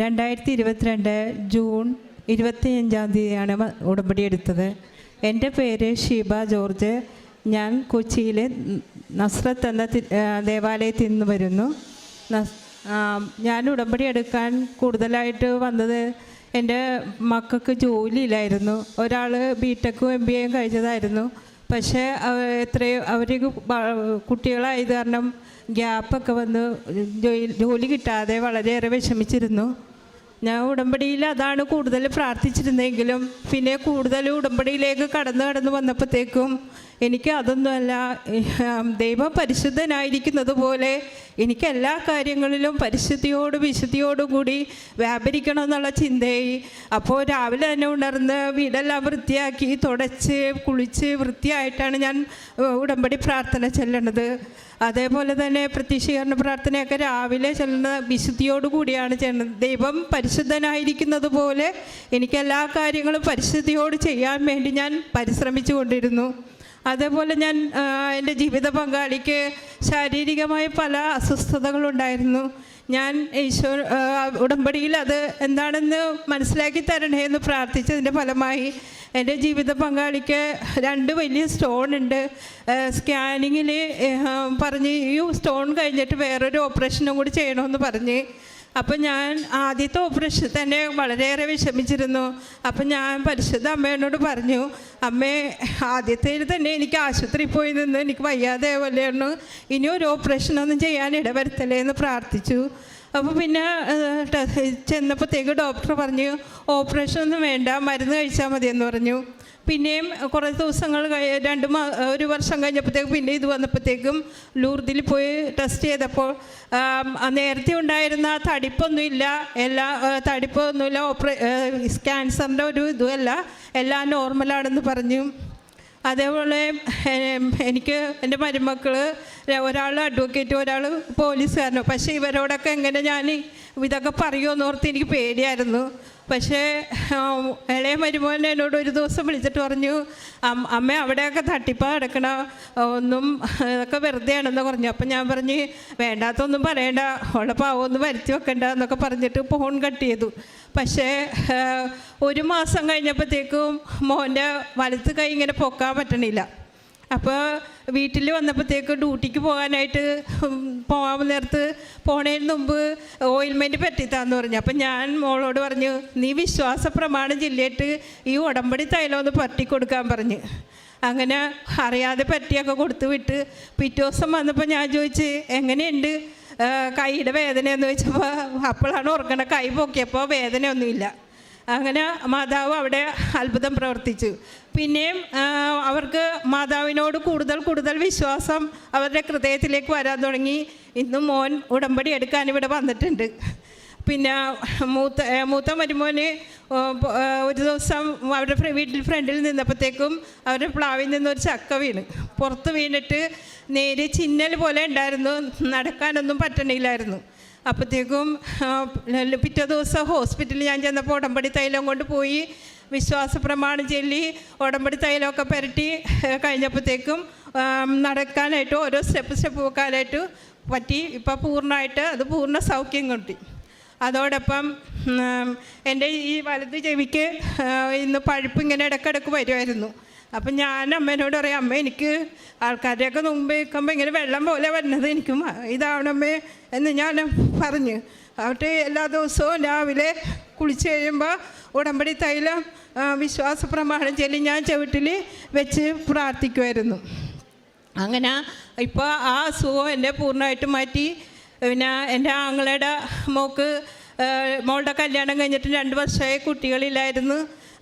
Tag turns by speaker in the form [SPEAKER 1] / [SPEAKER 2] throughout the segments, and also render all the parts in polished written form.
[SPEAKER 1] 2022 June 25 ഉടമ്പടി എടുത്തത്. എൻ്റെ പേര് ഷീബ ജോർജ്. ഞാൻ കൊച്ചിയിലെ നസ്രത്ത് എന്ന ദേവാലയത്തിൽ നിന്ന് വരുന്നു. ഞാൻ ഉടമ്പടി എടുക്കാൻ കൂടുതലായിട്ട് വന്നത് എൻ്റെ മക്കൾക്ക് ജോലിയില്ലായിരുന്നു. ഒരാൾ ബിടെക്കും MBAയും കഴിഞ്ഞതായിരുന്നു. പക്ഷേ അവർക്ക് കുട്ടികളായത് കാരണം ഗ്യാപ്പൊക്കെ വന്ന് ജോലി കിട്ടാതെ വളരെയേറെ വിഷമിച്ചിരുന്നു. ഞാൻ ഉടമ്പടിയിൽ അതാണ് കൂടുതൽ പ്രാർത്ഥിച്ചിരുന്നെങ്കിലും പിന്നെ കൂടുതൽ ഉടമ്പടിയിലേക്ക് കടന്നു വന്നപ്പോഴത്തേക്കും എനിക്ക് അതൊന്നുമല്ല, ദൈവം പരിശുദ്ധനായിരിക്കുന്നത് പോലെ എനിക്ക് എല്ലാ കാര്യങ്ങളിലും വിശുദ്ധിയോടും കൂടി വ്യാപരിക്കണം എന്നുള്ള ചിന്തയായി. അപ്പോൾ രാവിലെ തന്നെ ഉണർന്ന് വീടെല്ലാം വൃത്തിയാക്കി തുടച്ച് കുളിച്ച് വൃത്തിയായിട്ടാണ് ഞാൻ ഉടമ്പടി പ്രാർത്ഥന ചെല്ലണത്. അതേപോലെ തന്നെ പ്രത്യക്ഷീകരണ പ്രാർത്ഥനയൊക്കെ രാവിലെ ചെല്ലുന്ന വിശുദ്ധിയോടു കൂടിയാണ് ചെയ്യുന്നത്. ദൈവം പരിശുദ്ധനായിരിക്കുന്നത് പോലെ എനിക്ക് എല്ലാ കാര്യങ്ങളും പരിശുദ്ധിയോട് ചെയ്യാൻ വേണ്ടി ഞാൻ പരിശ്രമിച്ചു കൊണ്ടിരുന്നു. അതേപോലെ ഞാൻ എൻ്റെ ജീവിത പങ്കാളിക്ക് ശാരീരികമായ പല അസ്വസ്ഥതകളുണ്ടായിരുന്നു. ഞാൻ ഉടമ്പടിയിൽ അത് എന്താണെന്ന് മനസ്സിലാക്കി തരണേ എന്ന് പ്രാർത്ഥിച്ചതിൻ്റെ ഫലമായി എൻ്റെ ജീവിത പങ്കാളിക്ക് 2 വലിയ സ്റ്റോൺ ഉണ്ട്. സ്കാനിങ്ങിൽ പറഞ്ഞ് ഈ സ്റ്റോൺ കഴിഞ്ഞിട്ട് വേറൊരു ഓപ്പറേഷനും കൂടി ചെയ്യണമെന്ന് പറഞ്ഞ്. അപ്പം ഞാൻ ആദ്യത്തെ ഓപ്പറേഷൻ തന്നെ വളരെയേറെ വിഷമിച്ചിരുന്നു. അപ്പം ഞാൻ പരിശുദ്ധ അമ്മയോട് പറഞ്ഞു, അമ്മേ ആദ്യത്തേൽ തന്നെ എനിക്ക് ആശുപത്രിയിൽ പോയി നിന്ന് എനിക്ക് വയ്യാതെ പോലെയാണ്, ഇനി ഒരു ഓപ്പറേഷനൊന്നും ചെയ്യാൻ ഇടവരുത്തല്ലേ എന്ന് പ്രാർത്ഥിച്ചു. അപ്പോൾ പിന്നെ ചെന്നപ്പോഴത്തേക്ക് ഡോക്ടർ പറഞ്ഞു ഓപ്പറേഷനൊന്നും വേണ്ട, മരുന്ന് കഴിച്ചാൽ മതിയെന്ന് പറഞ്ഞു. പിന്നെയും കുറേ ദിവസങ്ങൾ 1 വർഷം കഴിഞ്ഞപ്പോഴത്തേക്കും പിന്നെ ഇത് വന്നപ്പോഴത്തേക്കും ലൂർദിൽ പോയി ടെസ്റ്റ് ചെയ്തപ്പോൾ നേരത്തെ ഉണ്ടായിരുന്ന തടിപ്പൊന്നുമില്ല, ക്യാൻസറിൻ്റെ ഒരു ഇതുമല്ല, എല്ലാം നോർമലാണെന്ന് പറഞ്ഞു. അതേപോലെ എനിക്ക് എൻ്റെ മരുമക്കൾ ഒരാൾ അഡ്വക്കേറ്റ്, ഒരാൾ പോലീസുകാരനോ. പക്ഷേ ഇവരോടൊക്കെ എങ്ങനെ ഞാൻ ഇതൊക്കെ പറയുമെന്നോർത്ത് എനിക്ക് പേടിയായിരുന്നു. പക്ഷേ ഇളയ മരുമോൻ എന്നോട് ഒരു ദിവസം വിളിച്ചിട്ട് പറഞ്ഞു, അമ്മ അവിടെയൊക്കെ തട്ടിപ്പാണ് നടക്കണം, ഒന്നും ഇതൊക്കെ വെറുതെയാണെന്ന് പറഞ്ഞു. അപ്പം ഞാൻ പറഞ്ഞ് വേണ്ടാത്തൊന്നും പറയണ്ട, ഉള്ള പാവമൊന്നും വരുത്തി വെക്കണ്ട എന്നൊക്കെ പറഞ്ഞിട്ട് ഫോൺ കട്ട് ചെയ്തു. പക്ഷേ 1 മാസം കഴിഞ്ഞപ്പോഴത്തേക്കും മോൻ്റെ വലത്ത് കൈ ഇങ്ങനെ പൊക്കാൻ പറ്റണില്ല. അപ്പോൾ വീട്ടിൽ വന്നപ്പോഴത്തേക്ക് ഡ്യൂട്ടിക്ക് പോകാനായിട്ട് പോകാൻ നേരത്ത് പോണതിന് മുമ്പ് ഓയിൽമെൻറ്റ് പറ്റിത്താന്ന് പറഞ്ഞു. അപ്പം ഞാൻ മോളോട് പറഞ്ഞു, നീ വിശ്വാസ പ്രമാണം ചൊല്ലിയിട്ട് ഈ ഉടമ്പടി തൈലം ഒന്ന് പറ്റിക്കൊടുക്കാൻ പറഞ്ഞു. അങ്ങനെ അറിയാതെ പറ്റിയൊക്കെ കൊടുത്തു വിട്ട് പിറ്റേ ദിവസം വന്നപ്പോൾ ഞാൻ ചോദിച്ച് എങ്ങനെയുണ്ട് കൈയുടെ വേദനയെന്ന് ചോദിച്ചപ്പോൾ അപ്പോഴാണ് ഓർക്കണ കൈ പൊക്കിയപ്പോൾ വേദനയൊന്നുമില്ല. അങ്ങനെ മാതാവ് അവിടെ അത്ഭുതം പ്രവർത്തിച്ചു. പിന്നെയും അവർക്ക് മാതാവിനോട് കൂടുതൽ വിശ്വാസം അവരുടെ ഹൃദയത്തിലേക്ക് വരാൻ തുടങ്ങി. ഇന്നും മോൻ ഉടമ്പടി എടുക്കാൻ ഇവിടെ വന്നിട്ടുണ്ട്. പിന്നെ മൂത്ത മരുമോന് ഒരു ദിവസം അവരുടെ വീട്ടിൽ ഫ്രണ്ടിൽ നിന്നപ്പോഴത്തേക്കും അവരുടെ പ്ലാവിൽ നിന്നൊരു ചക്ക വീണ് പുറത്ത് വീണിട്ട് നേരെ ചിന്നൽ പോലെ ഉണ്ടായിരുന്നു, നടക്കാനൊന്നും പറ്റണില്ലായിരുന്നു. അപ്പോഴത്തേക്കും പിറ്റേ ദിവസം ഹോസ്പിറ്റലിൽ ഞാൻ ചെന്നപ്പോൾ ഉടമ്പടി തൈലം കൊണ്ട് പോയി വിശ്വാസ പ്രമാണം ചൊല്ലി ഉടമ്പടി തൈലമൊക്കെ പുരട്ടി കഴിഞ്ഞപ്പോഴത്തേക്കും നടക്കാനായിട്ട് ഓരോ സ്റ്റെപ്പ് വെക്കാനായിട്ട് പറ്റി. ഇപ്പോൾ പൂർണ്ണമായിട്ട് അത് പൂർണ്ണ സൗഖ്യം കിട്ടി. അതോടൊപ്പം എൻ്റെ ഈ വലത് ചെവിക്ക് ഇന്ന് പഴുപ്പ് ഇങ്ങനെ ഇടയ്ക്കിടയ്ക്ക് വരുമായിരുന്നു. അപ്പം ഞാൻ അമ്മേനോട് പറയാം, അമ്മ എനിക്ക് ആൾക്കാരുടെയൊക്കെ മുമ്പ് നിൽക്കുമ്പോൾ ഇങ്ങനെ വെള്ളം പോലെ വരുന്നത് എനിക്ക് ഇതാവണമ്മേ എന്ന് ഞാൻ പറഞ്ഞു. അവിടെ എല്ലാ ദിവസവും രാവിലെ കുളിച്ച് കഴിയുമ്പോൾ ഉടമ്പടി തൈലം വിശ്വാസ പ്രമാണം ചൊല്ലി ഞാൻ ചവിട്ടിൽ വെച്ച് പ്രാർത്ഥിക്കുമായിരുന്നു. അങ്ങനെ ഇപ്പോൾ ആ അസുഖം എന്നെ പൂർണ്ണമായിട്ട് മാറ്റി. പിന്നെ എൻ്റെ ആങ്ങളുടെ മോളുടെ കല്യാണം കഴിഞ്ഞിട്ട് 2 വർഷമായി കുട്ടികളില്ലായിരുന്നു.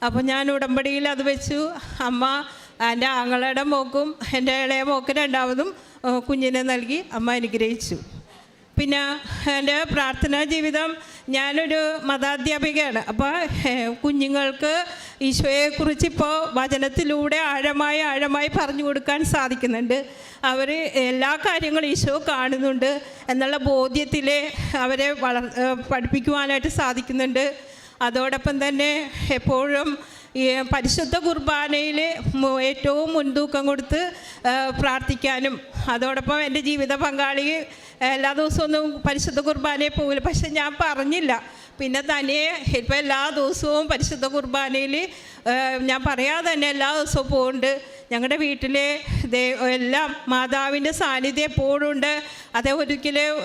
[SPEAKER 1] അപ്പോൾ ഞാൻ ഉടമ്പടിയിൽ അത് വെച്ചു. അമ്മ എൻ്റെ ആങ്ങളുടെ മോക്കും എൻ്റെ ഇളയ മോക്ക് 2ാമതും കുഞ്ഞിനെ നൽകി അമ്മ അനുഗ്രഹിച്ചു. പിന്നെ എൻ്റെ പ്രാർത്ഥനാ ജീവിതം, ഞാനൊരു മതാധ്യാപികയാണ്. അപ്പോൾ കുഞ്ഞുങ്ങൾക്ക് ഈശോയെക്കുറിച്ച് ഇപ്പോൾ വചനത്തിലൂടെ ആഴമായി പറഞ്ഞു കൊടുക്കാൻ സാധിക്കുന്നുണ്ട്. അവർ എല്ലാ കാര്യങ്ങളും ഈശോ കാണുന്നുണ്ട് എന്നുള്ള ബോധ്യത്തിൽ അവരെ പഠിപ്പിക്കുവാനായിട്ട് സാധിക്കുന്നുണ്ട്. അതോടൊപ്പം തന്നെ എപ്പോഴും ഈ പരിശുദ്ധ കുർബാനയിൽ ഏറ്റവും മുൻതൂക്കം കൊടുത്ത് പ്രാർത്ഥിക്കാനും, അതോടൊപ്പം എൻ്റെ ജീവിത പങ്കാളി എല്ലാ ദിവസവും ഒന്നും പരിശുദ്ധ കുർബാനയിൽ പോകില്ല. പക്ഷെ ഞാൻ പറഞ്ഞില്ല. പിന്നെ തനിയെ ഇപ്പം എല്ലാ ദിവസവും പരിശുദ്ധ കുർബാനയിൽ ഞാൻ പറയാതെ തന്നെ എല്ലാ ദിവസവും പോകുന്നുണ്ട്. ഞങ്ങളുടെ വീട്ടിൽ എല്ലാം മാതാവിൻ്റെ സാന്നിധ്യം എപ്പോഴും ഉണ്ട്. അതേ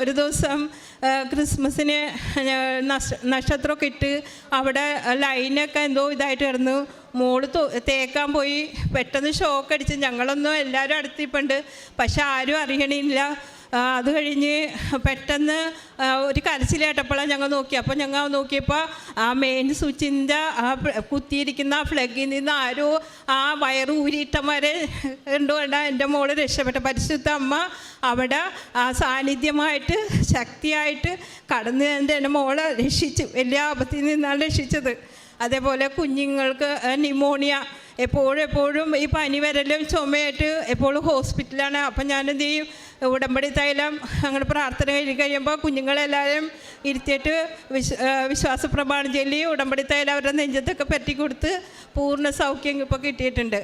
[SPEAKER 1] ഒരു ദിവസം ക്രിസ്മസിന് നക്ഷത്രമൊക്കെ ഇട്ട് അവിടെ ലൈനൊക്കെ എന്തോ ഇതായിട്ട് കിടന്നു. മോള് തേക്കാൻ പോയി, പെട്ടെന്ന് ഷോക്ക് അടിച്ച്. ഞങ്ങളൊന്നും എല്ലാവരും അടുത്തിപ്പുണ്ട്, പക്ഷെ ആരും അറിയണില്ല. അത് കഴിഞ്ഞ് പെട്ടെന്ന് ഒരു കരച്ചിൽ കേട്ടപ്പോഴാണ് ഞങ്ങൾ നോക്കി. അപ്പോൾ ഞങ്ങൾ നോക്കിയപ്പോൾ ആ മെയിൻ സ്വിച്ചിൻ്റെ ആ കുത്തിയിരിക്കുന്ന ആ ഫ്ലഗിൽ നിന്ന് ആരോ ആ വയറ് ഊരിയിട്ടമാരെ കണ്ടുകൊണ്ട് എൻ്റെ മോള് രക്ഷപ്പെട്ടു. പരിശുദ്ധ അമ്മ അവിടെ ആ സാന്നിധ്യമായിട്ട് ശക്തിയായിട്ട് കടന്ന് എൻ്റെ മോളെ രക്ഷിച്ചു. വലിയ ആപത്തിൽ നിന്നാണ് രക്ഷിച്ചത്. അതേപോലെ കുഞ്ഞുങ്ങൾക്ക് ന്യൂമോണിയ എപ്പോഴും ഈ പനി വരലും ചുമയായിട്ട് എപ്പോഴും ഹോസ്പിറ്റലാണ്. അപ്പം ഞാനെന്ത് ചെയ്യും, ഉടമ്പടി തൈലം അങ്ങനെ പ്രാർത്ഥന കഴിയുമ്പോൾ കുഞ്ഞുങ്ങളെല്ലാവരും ഇരുത്തിയിട്ട് വിശ്വാസ പ്രമാണം ചൊല്ലി ഉടമ്പടി തൈലം അവരുടെ നെഞ്ചത്തൊക്കെ പറ്റി കൊടുത്ത് പൂർണ്ണ സൗഖ്യം ഇപ്പോൾ കിട്ടിയിട്ടുണ്ട്.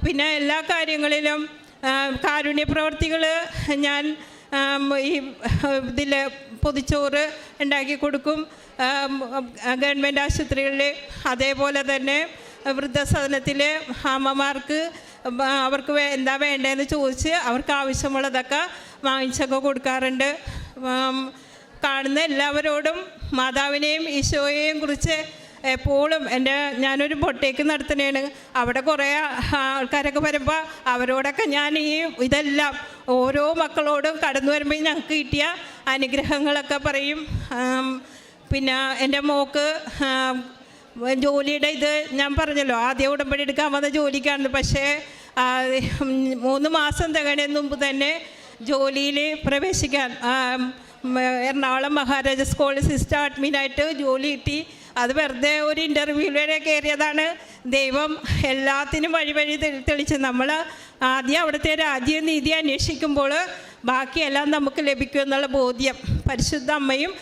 [SPEAKER 1] പിന്നെ എല്ലാ കാര്യങ്ങളിലും കാരുണ്യ പ്രവർത്തികൾ ഞാൻ ഈ ഇതിൽ പൊതിച്ചോറ് ഉണ്ടാക്കി കൊടുക്കും ഗവൺമെൻറ് ആശുപത്രികളിൽ. അതേപോലെ തന്നെ വൃദ്ധസദനത്തിൽ അമ്മമാർക്ക് അവർക്ക് എന്താ വേണ്ടതെന്ന് ചോദിച്ച് അവർക്ക് ആവശ്യമുള്ളതൊക്കെ വാങ്ങിച്ചൊക്കെ കൊടുക്കാറുണ്ട്. കാണുന്ന എല്ലാവരോടും മാതാവിനെയും ഈശോയെയും കുറിച്ച് എപ്പോഴും ഞാനൊരു ബൊട്ടേക്ക് നടത്തുന്നതാണ്. അവിടെ കുറേ ആൾക്കാരൊക്കെ വരുമ്പോൾ അവരോടൊക്കെ ഞാൻ ഇതെല്ലാം ഓരോ മക്കളോടും കടന്നു വരുമ്പോൾ ഞങ്ങൾക്ക് കിട്ടിയ അനുഗ്രഹങ്ങളൊക്കെ പറയും. പിന്നെ എൻ്റെ മോക്ക് ജോലിയുടെ ഇത് ഞാൻ പറഞ്ഞല്ലോ, ആദ്യം ഉടമ്പടി എടുക്കാൻ വന്ന ജോലിക്കാണ്. പക്ഷേ 3 മാസം തികയുന്നതിന് മുമ്പ് തന്നെ ജോലിയിൽ പ്രവേശിക്കാൻ എറണാകുളം മഹാരാജാസ് കോളേജ് സിസ്റ്റർ അഡ്മിനായിട്ട് ജോലി കിട്ടി. അത് വെറുതെ ഒരു ഇൻ്റർവ്യൂവിലൂടെ കയറിയതാണ്. ദൈവം എല്ലാത്തിനും വഴി തെളിച്ച് നമ്മൾ ആദ്യം അവിടുത്തെ രാജ്യം നീതി അന്വേഷിക്കുമ്പോൾ ബാക്കിയെല്ലാം നമുക്ക് ലഭിക്കുമെന്നുള്ള ബോധ്യം പരിശുദ്ധ അമ്മയും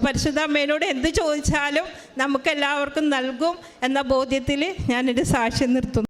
[SPEAKER 1] പരിശുദ്ധ അമ്മേനോട് എന്ത് ചോദിച്ചാലും നമുക്കെല്ലാവർക്കും നൽകും എന്ന ബോധ്യത്തിൽ ഞാനൊരു സാക്ഷ്യം നിർത്തുന്നു.